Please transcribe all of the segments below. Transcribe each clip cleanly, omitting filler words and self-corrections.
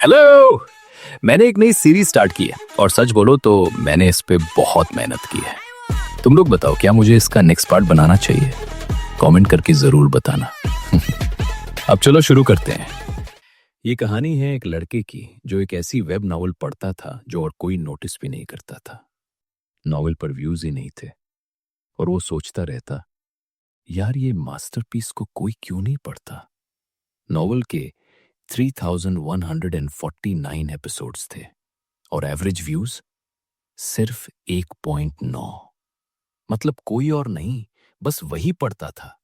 Hello. मैंने एक नई सीरीज स्टार्ट की है और सच बोलो तो मैंने इस पे बहुत मेहनत की है। तुम लोग बताओ, क्या मुझे इसका नेक्स्ट पार्ट बनाना चाहिए? कमेंट करके जरूर बताना। अब चलो शुरू करते हैं। ये कहानी है एक लड़के की जो एक ऐसी वेब नॉवल पढ़ता था जो और कोई नोटिस भी नहीं करता था। नॉवल पर व्यूज ही नहीं थे और वो सोचता रहता, यार ये मास्टरपीस को कोई क्यों नहीं पढ़ता। नॉवल के 3149 एपिसोड्स थे और एवरेज व्यूज सिर्फ 1.9। मतलब कोई और नहीं, बस वही पढ़ता था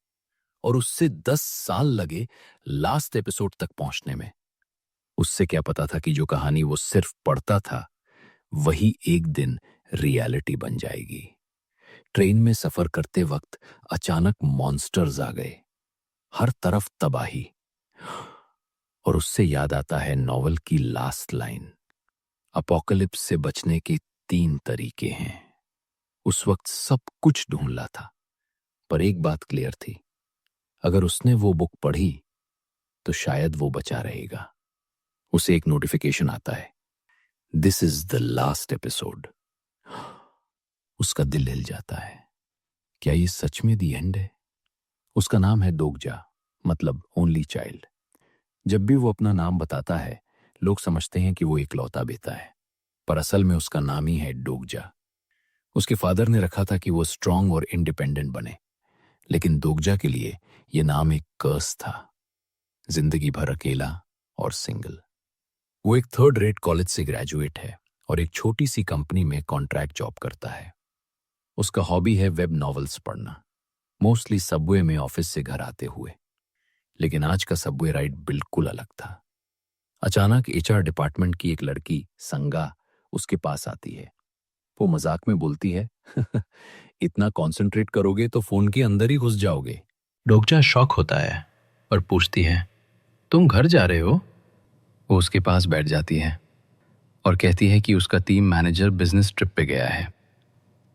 और उससे 10 साल लगे लास्ट एपिसोड तक पहुंचने में। उससे क्या पता था कि जो कहानी वो सिर्फ पढ़ता था वही एक दिन रियलिटी बन जाएगी। ट्रेन में सफर करते वक्त अचानक मॉन्स्टर्स आ गए, हर तरफ तबाही। और उससे याद आता है नॉवल की लास्ट लाइन, अपोकलिप्स से बचने के 3 तरीके हैं। उस वक्त सब कुछ ढूंढला था, पर एक बात क्लियर थी, अगर उसने वो बुक पढ़ी तो शायद वो बचा रहेगा। उसे एक नोटिफिकेशन आता है, this is the last episode. उसका दिल हिल जाता है, क्या ये सच में दी एंड है? उसका नाम है डोगजा, मतलब ओनली चाइल्ड। जब भी वो अपना नाम बताता है लोग समझते हैं कि वो इकलौता बेटा है, पर असल में उसका नाम ही है डोगजा। उसके फादर ने रखा था कि वो स्ट्रांग और इंडिपेंडेंट बने, लेकिन डोगजा के लिए ये नाम एक कर्स था, जिंदगी भर अकेला और सिंगल। वो एक 3rd रेट कॉलेज से ग्रेजुएट है और एक छोटी सी कंपनी में कॉन्ट्रैक्ट जॉब करता है। उसका हॉबी है वेब नॉवेल्स पढ़ना, मोस्टली सबवे में ऑफिस से घर आते हुए। लेकिन आज का सबवे राइड बिल्कुल अलग था। अचानक एचआर डिपार्टमेंट की एक लड़की संगा उसके पास आती है। वो मजाक में बोलती है, इतना कंसंट्रेट करोगे तो फोन के अंदर ही घुस जाओगे। डोगजा शॉक होता है और पूछती है, तुम घर जा रहे हो? वो उसके पास बैठ जाती है और कहती है कि उसका टीम मैनेजर बिजनेस ट्रिप पे गया है।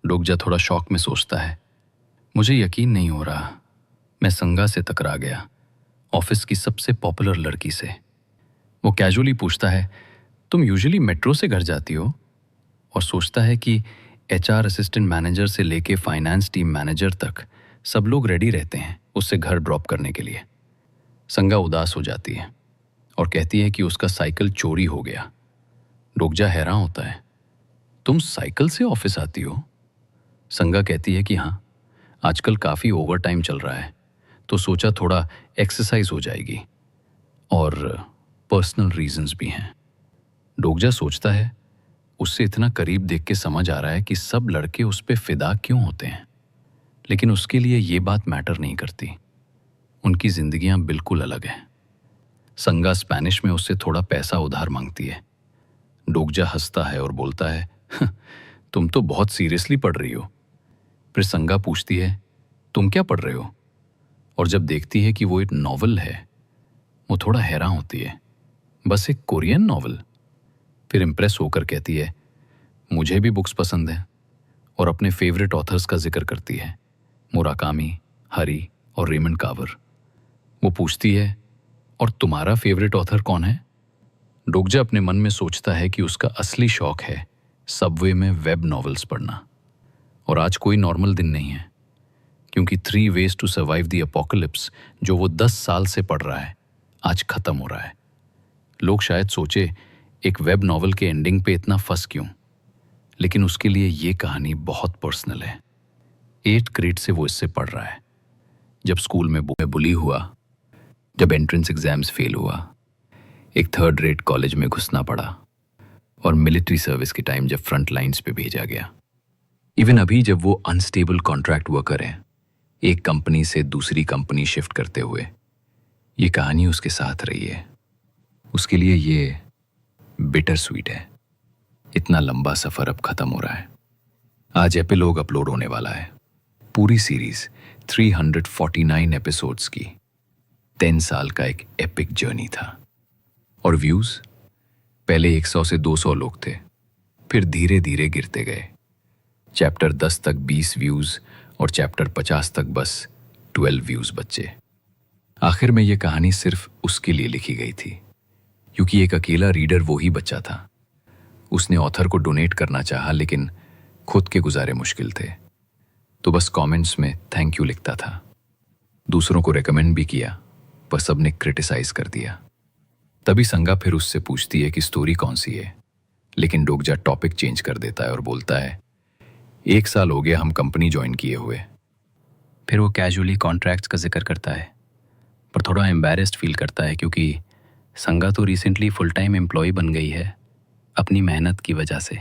डोगजा थोड़ा शॉक में सोचता है, मुझे यकीन नहीं हो रहा, मैं संगा से टकरा गया, ऑफिस की सबसे पॉपुलर लड़की से। वो कैजुअली पूछता है, तुम यूजुअली मेट्रो से घर जाती हो? और सोचता है कि एचआर असिस्टेंट मैनेजर से लेके फाइनेंस टीम मैनेजर तक सब लोग रेडी रहते हैं उससे घर ड्रॉप करने के लिए। संगा उदास हो जाती है और कहती है कि उसका साइकिल चोरी हो गया। डोगजा हैरान होता है, तुम साइकिल से ऑफिस आती हो? संगा कहती है कि हाँ, आजकल काफ़ी ओवर टाइम चल रहा है तो सोचा थोड़ा एक्सरसाइज हो जाएगी और पर्सनल रीजंस भी हैं। डोगजा सोचता है, उससे इतना करीब देख के समझ आ रहा है कि सब लड़के उस पे फिदा क्यों होते हैं, लेकिन उसके लिए ये बात मैटर नहीं करती। उनकी जिंदगियां बिल्कुल अलग हैं। संगा स्पेनिश में उससे थोड़ा पैसा उधार मांगती है। डोगजा हंसता है और बोलता है, तुम तो बहुत सीरियसली पढ़ रही हो। फिर संगा पूछती है, तुम क्या पढ़ रहे हो? और जब देखती है कि वो एक नॉवल है, वो थोड़ा हैरान होती है, बस एक कोरियन नॉवल? फिर इम्प्रेस होकर कहती है, मुझे भी बुक्स पसंद हैं, और अपने फेवरेट ऑथर्स का जिक्र करती है, मुराकामी, हरी और रेमंड कार्वर। वो पूछती है, और तुम्हारा फेवरेट ऑथर कौन है? डोगजा अपने मन में सोचता है कि उसका असली शौक है सबवे में वेब नॉवेल्स पढ़ना। और आज कोई नॉर्मल दिन नहीं है, क्योंकि 3 ways to survive the apocalypse जो वो 10 साल से पढ़ रहा है आज खत्म हो रहा है। लोग शायद सोचे, एक वेब नॉवल के एंडिंग पे इतना फंस क्यों, लेकिन उसके लिए ये कहानी बहुत पर्सनल है। 8th ग्रेड से वो इससे पढ़ रहा है, जब स्कूल में बुली हुआ, जब एंट्रेंस एग्जाम्स फेल हुआ, एक 3rd रेट कॉलेज में घुसना पड़ा, और मिलिट्री सर्विस के टाइम जब फ्रंट लाइंस पे भेजा गया। इवन अभी जब वो अनस्टेबल कॉन्ट्रैक्ट वर्कर है, एक कंपनी से दूसरी कंपनी शिफ्ट करते हुए, ये कहानी उसके साथ रही है। उसके लिए ये बिटर स्वीट है। इतना लंबा सफर अब खत्म हो रहा है। आज एपिलॉग अपलोड होने वाला है। पूरी सीरीज 349 एपिसोड्स की 10 साल का एक एपिक जर्नी था। और व्यूज पहले 100 से 200 लोग थे, फिर धीरे धीरे गिरते गए। चैप्टर 10 तक 20 व्यूज और चैप्टर 50 तक बस 12 व्यूज बचे। आखिर में यह कहानी सिर्फ उसके लिए लिखी गई थी, क्योंकि एक अकेला रीडर वो ही बचा था। उसने ऑथर को डोनेट करना चाहा, लेकिन खुद के गुजारे मुश्किल थे, तो बस कमेंट्स में थैंक यू लिखता था। दूसरों को रेकमेंड भी किया, पर सबने क्रिटिसाइज कर दिया। तभी संगा फिर उससे पूछती है कि स्टोरी कौन सी है, लेकिन डोगजा टॉपिक चेंज कर देता है और बोलता है 1 साल हो गया हम कंपनी ज्वाइन किए हुए। फिर वो कैजुअली कॉन्ट्रैक्ट्स का जिक्र करता है, पर थोड़ा एम्बैरेस्ड फील करता है क्योंकि संगा तो रिसेंटली फुल टाइम एम्प्लॉय बन गई है अपनी मेहनत की वजह से।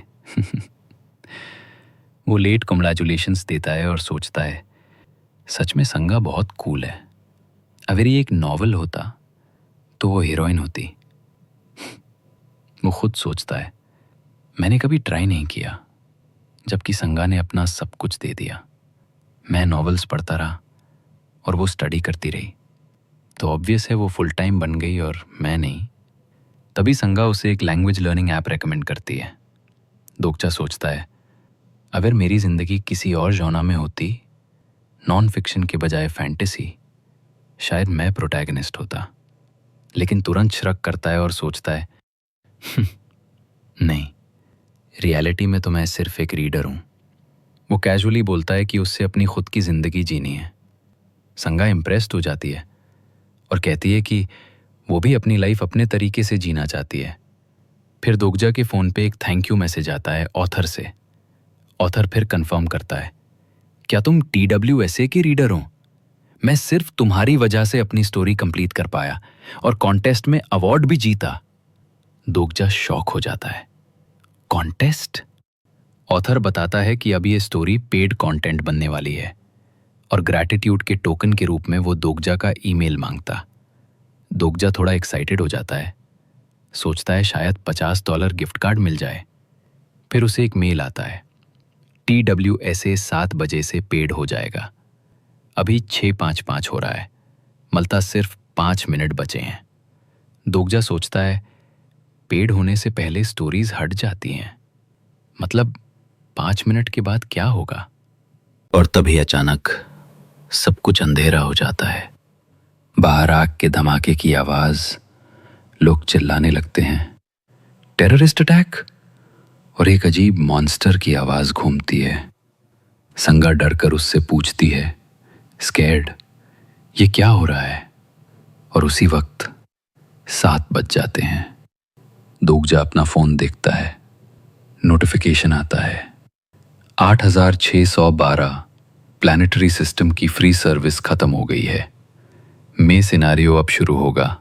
वो लेट कॉन्ग्रेचुलेशंस देता है और सोचता है सच में संगा बहुत कूल है। अगर ये एक नॉवल होता तो वो हीरोइन होती। वो खुद सोचता है मैंने कभी ट्राई नहीं किया, जबकि संगा ने अपना सब कुछ दे दिया। मैं नॉवेल्स पढ़ता रहा और वो स्टडी करती रही, तो ऑब्वियस है वो फुल टाइम बन गई और मैं नहीं। तभी संगा उसे एक लैंग्वेज लर्निंग ऐप रेकमेंड करती है। डोगजा सोचता है अगर मेरी ज़िंदगी किसी और जॉनर में होती, नॉन फिक्शन के बजाय फैंटेसी, शायद मैं प्रोटैगनिस्ट होता। लेकिन तुरंत शक करता है और सोचता है नहीं, रियलिटी में तो मैं सिर्फ एक रीडर हूँ। वो कैजुअली बोलता है कि उससे अपनी खुद की ज़िंदगी जीनी है। संगा इम्प्रेस्ड हो जाती है और कहती है कि वो भी अपनी लाइफ अपने तरीके से जीना चाहती है। फिर डोगजा के फ़ोन पे एक थैंक यू मैसेज आता है ऑथर से। ऑथर फिर कंफर्म करता है क्या तुम TWSA के रीडर हो? मैं सिर्फ तुम्हारी वजह से अपनी स्टोरी कंप्लीट कर पाया और कॉन्टेस्ट में अवार्ड भी जीता। डोगजा शॉक हो जाता है। कॉन्टेस्ट? ऑथर बताता है कि अब ये स्टोरी पेड कंटेंट बनने वाली है और ग्रैटिट्यूड के टोकन के रूप में वो डोगजा का ईमेल मांगता। डोगजा थोड़ा एक्साइटेड हो जाता है, सोचता है शायद $50 गिफ्ट कार्ड मिल जाए। फिर उसे एक मेल आता है TWSA 7 बजे से पेड हो जाएगा। अभी 6:55 हो रहा है, मलता सिर्फ 5 मिनट बचे हैं। डोगजा सोचता है पेड होने से पहले स्टोरीज हट जाती हैं, मतलब 5 मिनट के बाद क्या होगा? और तभी अचानक सब कुछ अंधेरा हो जाता है। बाहर आग के धमाके की आवाज, लोग चिल्लाने लगते हैं टेररिस्ट अटैक, और एक अजीब मॉन्स्टर की आवाज घूमती है। संगा डरकर उससे पूछती है स्कैर्ड, ये क्या हो रहा है? और उसी वक्त 7 बज जाते हैं। डोगजा अपना फोन देखता है, नोटिफिकेशन आता है 8612 प्लैनेटरी सिस्टम की फ्री सर्विस खत्म हो गई है। मे सिनारियो अब शुरू होगा।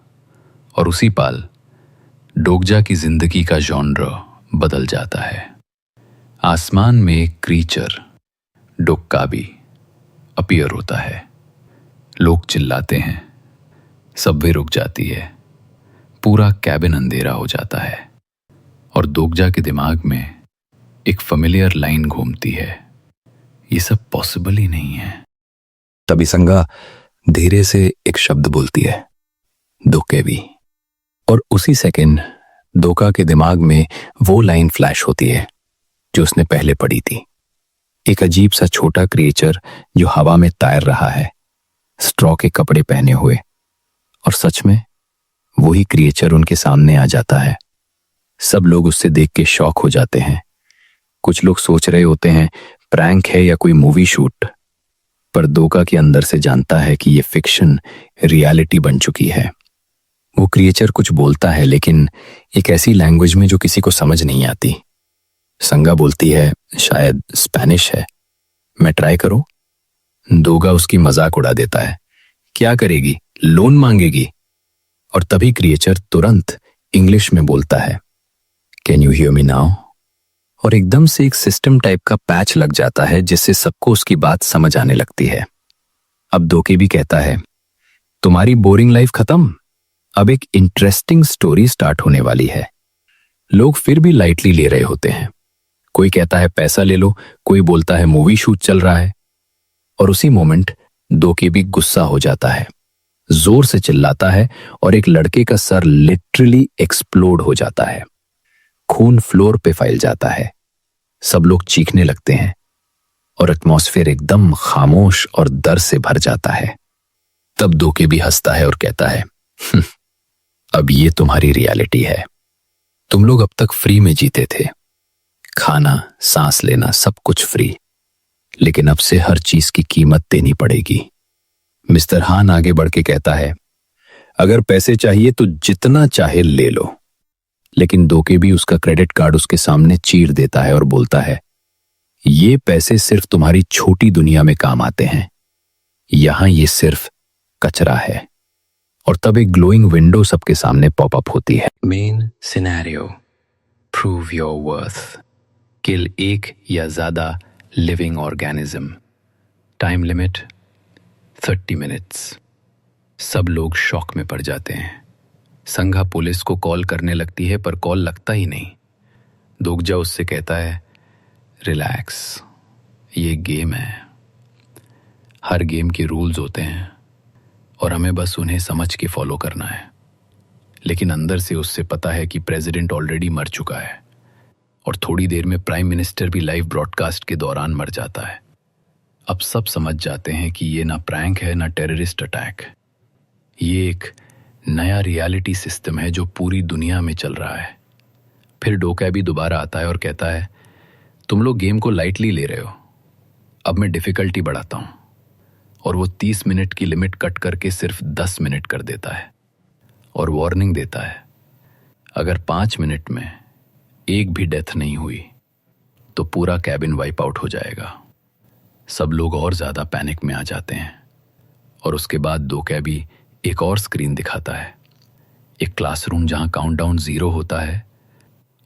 और उसी पाल डोगजा की जिंदगी का जॉनर बदल जाता है। आसमान में एक क्रीचर डोक्काबी अपीयर होता है। लोग चिल्लाते हैं, सबवे रुक जाती है, पूरा कैबिन अंधेरा हो जाता है और डोगजा के दिमाग में एक फेमिलियर लाइन घूमती है, ये सब पॉसिबल ही नहीं है। तभी संगा धीरे से एक शब्द बोलती है, डोकेवी। और उसी सेकंड डोका के दिमाग में वो लाइन फ्लैश होती है जो उसने पहले पढ़ी थी। एक अजीब सा छोटा क्रिएचर जो हवा में तैर रहा है, स्ट्रॉ के कपड़े पहने हुए, और सच में वही क्रिएचर उनके सामने आ जाता है। सब लोग उससे देख के शॉक हो जाते हैं। कुछ लोग सोच रहे होते हैं प्रैंक है या कोई मूवी शूट, पर डोका के अंदर से जानता है कि ये फिक्शन रियलिटी बन चुकी है। वो क्रिएचर कुछ बोलता है, लेकिन एक ऐसी लैंग्वेज में जो किसी को समझ नहीं आती। संगा बोलती है शायद स्पेनिश है, मैं ट्राई करूं? डोगा उसकी मजाक उड़ा देता है, क्या करेगी, लोन मांगेगी? और तभी क्रिएचर तुरंत इंग्लिश में बोलता है, can you hear me now? और एकदम से एक सिस्टम टाइप का पैच लग जाता है जिससे सबको उसकी बात समझ आने लगती है। अब डोके भी कहता है, तुम्हारी बोरिंग लाइफ खत्म, अब एक इंटरेस्टिंग स्टोरी स्टार्ट होने वाली है। लोग फिर भी लाइटली ले रहे होते हैं। कोई कहता है पैसा ले लो, कोई बोलता है मूवी शूट चल रहा है। और उसी मोमेंट डोके भी गुस्सा हो जाता है, जोर से चिल्लाता है और एक लड़के का सर लिटरली एक्सप्लोड हो जाता है। खून फ्लोर पे फैल जाता है। सब लोग चीखने लगते हैं और एटमॉस्फेयर एकदम खामोश और डर से भर जाता है। तब डोके भी हंसता है और कहता है, अब ये तुम्हारी रियलिटी है। तुम लोग अब तक फ्री में जीते थे, खाना, सांस लेना, सब कुछ फ्री। लेकिन अब से हर चीज की कीमत देनी पड़ेगी। मिस्टर हान आगे बढ़ के कहता है, अगर पैसे चाहिए तो जितना चाहे ले लो। लेकिन दोके भी उसका क्रेडिट कार्ड उसके सामने चीर देता है और बोलता है, ये पैसे सिर्फ तुम्हारी छोटी दुनिया में काम आते हैं, यहां ये सिर्फ कचरा है। और तब एक ग्लोइंग विंडो सबके सामने पॉपअप होती है। Main scenario, prove your worth, kill एक या ज्यादा living organism, time limit 30 minutes. सब लोग शॉक में पड़ जाते हैं। संघा पुलिस को कॉल करने लगती है पर कॉल लगता ही नहीं। दोगजा उससे कहता है, रिलैक्स, ये गेम है। हर गेम के रूल्स होते हैं और हमें बस उन्हें समझ के फॉलो करना है। लेकिन अंदर से उससे पता है कि प्रेसिडेंट ऑलरेडी मर चुका है और थोड़ी देर में प्राइम मिनिस्टर भी लाइव ब्रॉडकास्ट के दौरान मर जाता है। अब सब समझ जाते हैं कि ये ना प्रैंक है ना टेररिस्ट अटैक, ये एक नया रियलिटी सिस्टम है जो पूरी दुनिया में चल रहा है। फिर डोकैबी दोबारा आता है और कहता है, तुम लोग गेम को लाइटली ले रहे हो, अब मैं डिफिकल्टी बढ़ाता हूं। और वो 30 मिनट की लिमिट कट करके सिर्फ 10 मिनट कर देता है और वार्निंग देता है, अगर 5 मिनट में एक भी डेथ नहीं हुई तो पूरा कैबिन वाइप आउट हो जाएगा। सब लोग और ज्यादा पैनिक में आ जाते हैं और उसके बाद डोकैबी एक और स्क्रीन दिखाता है, एक क्लासरूम जहां काउंटडाउन 0 होता है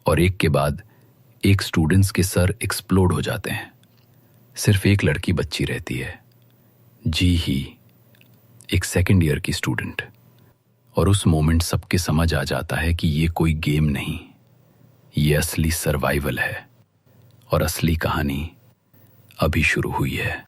और एक के बाद एक स्टूडेंट्स के सर एक्सप्लोड हो जाते हैं। सिर्फ एक लड़की बच्ची रहती है, जी ही, एक सेकेंड ईयर की स्टूडेंट। और उस मोमेंट सबके समझ आ जाता है कि ये कोई गेम नहीं, ये असली सर्वाइवल है और असली कहानी अभी शुरू हुई है।